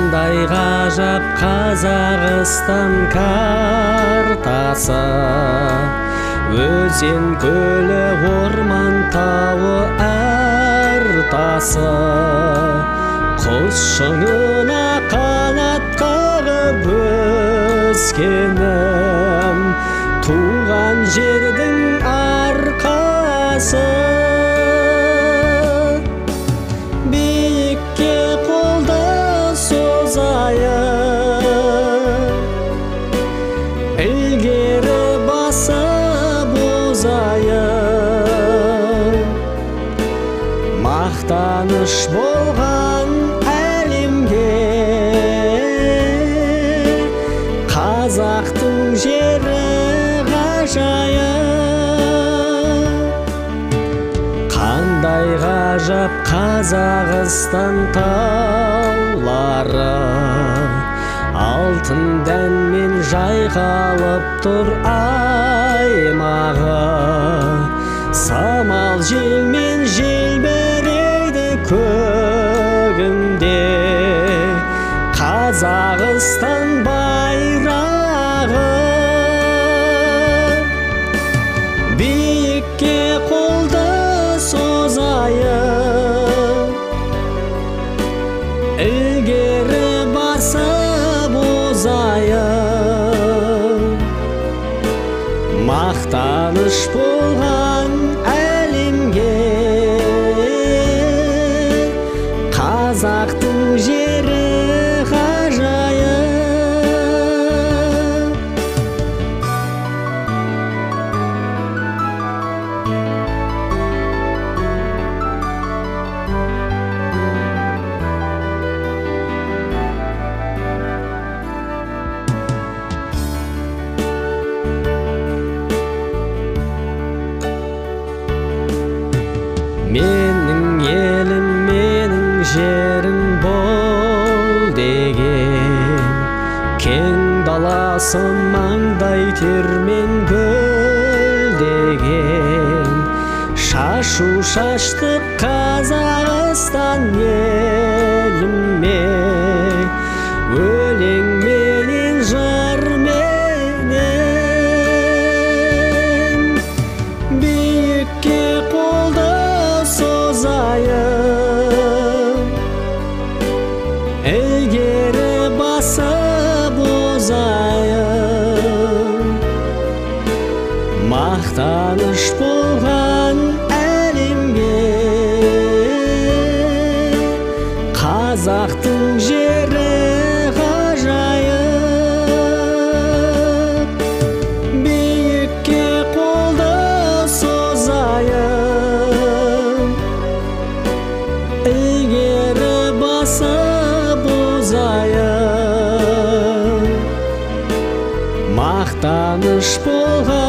Қандай ғажап Қазақстан картасы, өзен, көлі, орман, тауы, әр тасы. Құс шыңына қанат қағып өскенім, туған жердің арқасы. Биікке қолды созайын, ілгері басып озайын. Мақтаныш болған әлемге қазақтың жері ғажайып. Қандай ғажап Қазақстан таулары, алтын дәнмен жайқалып тұр аймағы. Самал желмен желбірейді көгінде Қазақстан байрағы. Биікке қолды созайын, ілгері басып озайын. Мақтаныш болған әлемге қазақтың жері ғажайып. Менің елім, менің жерім бол деген, кең даласы маңдай термен гүлдеген. Шашу шаштық Қазақстан еліме, өлең менен жыр менен. Биікке қолды созайын, ілгері басып озайын. Мақтаныш болған әлемге қазақтың жері ғажайып. Биікке қолды созайын, ілгері басып озайын. Мақтаныш болған